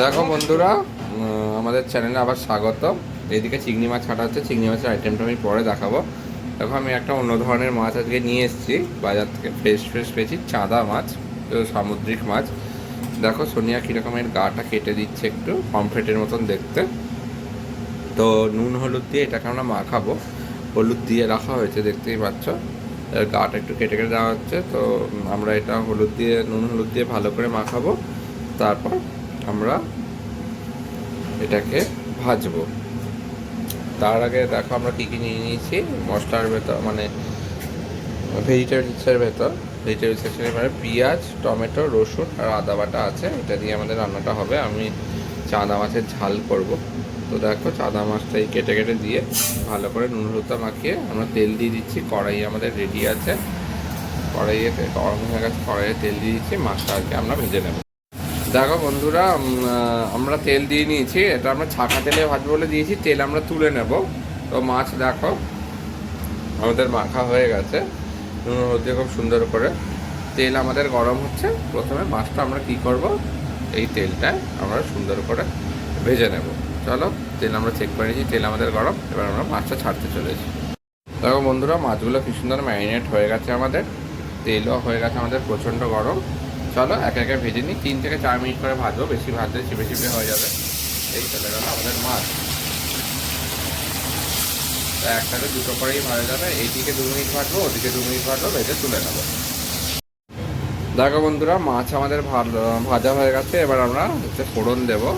দেখো বন্ধুরা, আমাদের চ্যানেলে আবার স্বাগত। এইদিকে চিংড়ি মাছ কাটা হচ্ছে। চিংড়ি মাছের আইটেমটা আমি পরে দেখাবো। দেখো, আমি একটা অন্য ধরনের মাছ আজকে নিয়ে এসেছি বাজার থেকে। ফ্রেশ ফ্রেশ পেয়েছি চাঁদা মাছ, তো সামুদ্রিক মাছ। দেখো সোনিয়া কীরকমের গাটা কেটে দিচ্ছে, একটু পমফ্রেটের মতন দেখতে। তো নুন হলুদ দিয়ে এটাকে আমরা মাখাবো। হলুদ দিয়ে রাখা হয়েছে, দেখতেই পাচ্ছ। এর গাটা একটু কেটে কেটে দেওয়া হচ্ছে। তো আমরা এটা নুন হলুদ দিয়ে ভালো করে মাখাবো। তারপর আমরা এটাকে ভাজবো। তার আগে দেখো আমরা কী কী নিয়ে নিয়েছি মশলার ভেতর, মানে ভেজিটেবলসের ভেতর। ভেজিটেবল সেকশনের মানে পেঁয়াজ, টমেটো, রসুন আর আদা বাটা আছে। এটা দিয়ে আমাদের রান্নাটা হবে। আমি চাঁদা মাছের ঝাল করব। তো দেখো, চাঁদা মাছটাই কেটে কেটে দিয়ে ভালো করে নুন হলুদটা মাখিয়ে আমরা তেল দিয়ে দিচ্ছি। কড়াই আমাদের রেডি আছে, কড়াইয়ে গরম হয়ে গেছে, কড়াইয়ে তেল দিয়ে দিচ্ছি। মাছটা আজকে আমরা ভেজে নেব। দেখো বন্ধুরা, আমরা তেল দিয়ে নিয়েছি। এটা আমরা ছাঁকা তেলে ভাজবো বলে দিয়েছি। তেল আমরা তুলে নেব। তো মাছ দেখো আমাদের মাখা হয়ে গেছে নুন হলুদ দিয়ে খুব সুন্দর করে। তেল আমাদের গরম হচ্ছে। প্রথমে মাছটা আমরা কি করব, এই তেলটায় আমরা সুন্দর করে ভেজে নেব। চলো, তেল আমরা চেক করে নিয়েছি, তেল আমাদের গরম। এবার আমরা মাছটা ছাড়তে চলেছি। দেখো বন্ধুরা, মাছগুলো কি সুন্দর ম্যারিনেট হয়ে গেছে আমাদের। তেলও হয়ে গেছে আমাদের প্রচণ্ড গরম। চলো একে একে ভেজে নিই। 3 থেকে 4 মিনিট করে ভাজবো, বেশি ভাজলে চিপে চিপে হয়ে যাবে। এই চলে গেল আমাদের মাছ। একটাতে দুটো করেই ভাজা যাবে। এইদিকে 2 মিনিট ভাজবো, ওদিকে 2 মিনিট ভাজবো, ভেজে তুলে নেবো। দেখো বন্ধুরা, মাছ আমাদের ভাজা হয়ে গেছে। এবার আমরা ফোড়ন দেবো।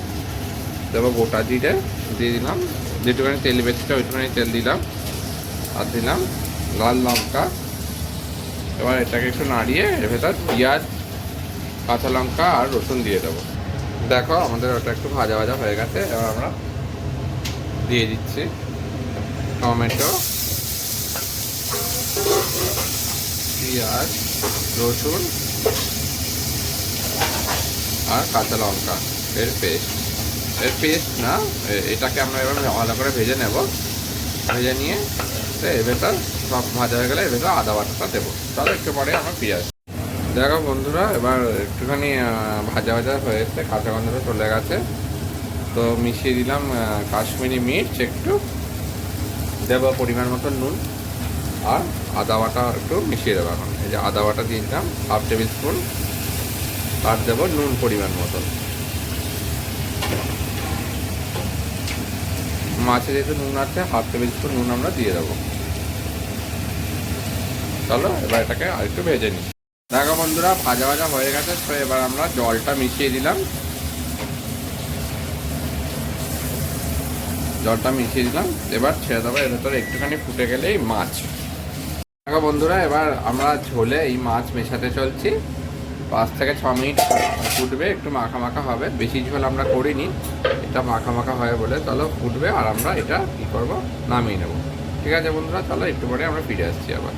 গোটা জিরে দিয়ে দিলাম, যেটুখানি তেল বেশিটা ওইটুখানি তেল দিলাম। আর দিলাম লাল লঙ্কা। এবার এটাকে একটু নাড়িয়ে এর ভেতর পেঁয়াজ, কাঁচা লঙ্কা আর রসুন দিয়ে দেবো। দেখো আমাদের ওটা একটু ভাজা ভাজা হয়ে গেছে। এবার আমরা দিয়ে দিচ্ছি টমেটো, পেঁয়াজ, রসুন আর কাঁচা লঙ্কা এর পেস্ট না, এটাকে আমরা এবার ভালো করে ভেজে নেব। ভেজে নিয়ে তো এর ভেতর সব ভাজা হয়ে গেলে এর ভেতর আদা বাটাটা দেবো। তাহলে একটু পরে আমরা পেঁয়াজ। দেখো বন্ধুরা, এবার একটুখানি ভাজা ভাজা হয়ে এসছে, কাঁচা গন্ধটা চলে গেছে। তো মিশিয়ে দিলাম কাশ্মীরি মির্চ একটু, দেবো পরিমাণ মতো নুন, আর আদা বাটা একটু মিশিয়ে দেবো। এখন এই যে আদা বাটা দিয়ে দিলাম 1/2 টেবিল স্পুন, আর দেবো নুন পরিমাণ মতো। মাছে যেহেতু নুন আছে, 1/2 টেবিল স্পুন নুন আমরা দিয়ে দেবো। চলো এবার এটাকে আর একটু ভেজে নিই। দেখো বন্ধুরা, ভাজা ভাজা হয়ে গেছে। তো এবার আমরা জলটা মিশিয়ে দিলাম। এবার ছেড়ে দেবো। এর ভেতরে একটুখানি ফুটে গেলেই মাছ। দেখো বন্ধুরা, এবার আমরা ঝোলে এই মাছ মেশাতে চলছি। 5 থেকে 6 মিনিট ফুটবে, একটু মাখা মাখা হবে। বেশি ঝোল আমরা করিনি, এটা মাখা মাখা হয় বলে। চলো ফুটবে, আর আমরা এটা কী করবো, নামিয়ে নেব। ঠিক আছে বন্ধুরা, চলো একটু পরে আমরা ফিরে আসছি আবার।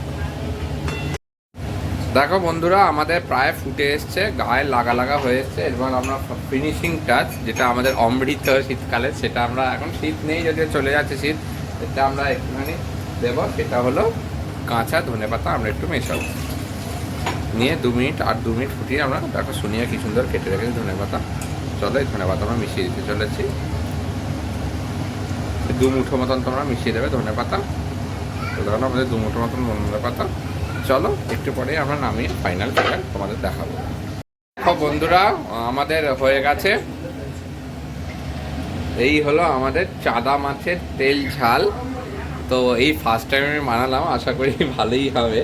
দেখো বন্ধুরা, আমাদের প্রায় ফুটে এসছে, গায়ে লাগা লাগা হয়ে এসছে। এবার আমরা ফিনিশিং টাচ, যেটা আমাদের অমৃত শীতকালে, সেটা আমরা, এখন শীত নেই যদিও, চলে যাচ্ছে শীত, এটা আমরা একটুখানি দেবো। সেটা হলো কাঁচা ধনেপাতা। আমরা একটু মেশাবো, নিয়ে 2 মিনিট ফুটিয়ে আমরা, দেখো শুনিয়ে কি সুন্দর কেটে রেখেছি ধনেপাতা। চলো এই ধনেপাতা আমরা মিশিয়ে দিতে চলেছি। 2 মুঠো মতন তোমরা মিশিয়ে দেবে ধনেপাতা। ধরো আমাদের 2 মুঠো মতন ধনেপাতা। চলো একটু পরে আমরা নামিয়ে ফাইনাল তোমাদের দেখাবো। দেখো বন্ধুরা, আমাদের হয়ে গেছে। এই হলো আমাদের চাঁদা মাছের তেল ঝাল। তো এই ফার্স্ট টাইম আমি বানালাম, আশা করি ভালোই হবে।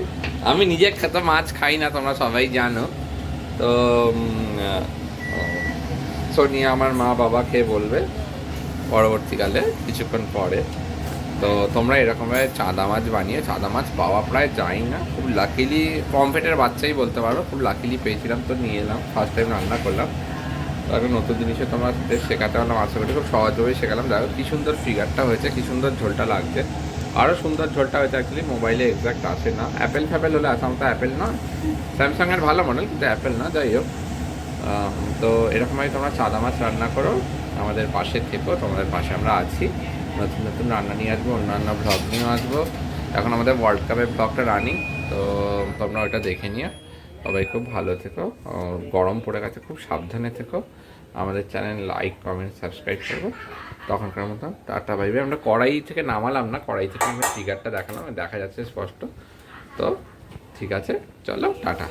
আমি নিজে খেতে মাছ খাই না, তোমরা সবাই জানো। তো সোনিয়া আমার মা বাবা খেয়ে বলবে পরবর্তীকালে, কিছুক্ষণ পরে। তো তোমরা এরকমভাবে চাঁদা মাছ বানিয়ে, চাঁদা মাছ পাওয়া প্রায় যায় না। খুব লাকিলি, পমফ্রেটের বাচ্চাই বলতে পারো, খুব লাকিলি পেয়েছিলাম, তো নিয়ে এলাম। ফার্স্ট টাইম রান্না করলাম, তো একটা নতুন জিনিসও তোমরা শেখাতে পারলাম। আশা করি খুব সহজভাবেই শেখালাম। দেখো কী সুন্দর ফিগারটা হয়েছে, কী সুন্দর ঝোলটা লাগছে। আরও সুন্দর ঝোলটা হয়েছে। অ্যাকচুয়ালি মোবাইলে এক্সাক্ট আসে না। অ্যাপেল ফ্যাপেল হলে আসাম, তো অ্যাপেল না, স্যামসাংয়ের ভালো মডেল, কিন্তু অ্যাপেল না। যাই হোক, তো এরকমভাবে তোমরা চাঁদা মাছ রান্না করো, আমাদের পাশে থেকো। তোমাদের পাশে আমরা আছি। নতুন নতুন রান্না নিয়ে আসবো, অন্যান্য ভ্লগ নিয়েও আসবো। এখন আমাদের ওয়ার্ল্ড কাপের ভ্লগটা রানিং, তো তোমরা ওটা দেখে নিও। সবাই খুব ভালো থেকো। গরম পড়ে গেছে, খুব সাবধানে থেকো। আমাদের চ্যানেল লাইক কমেন্ট সাবস্ক্রাইব করবো। তখনকার মতো টাটা বাই বাই। আমরা কড়াই থেকে নামালাম না, কড়াই থেকে আমরা ফিগারটা দেখালাম, দেখা যাচ্ছে স্পষ্ট। তো ঠিক আছে, চলো টাটা।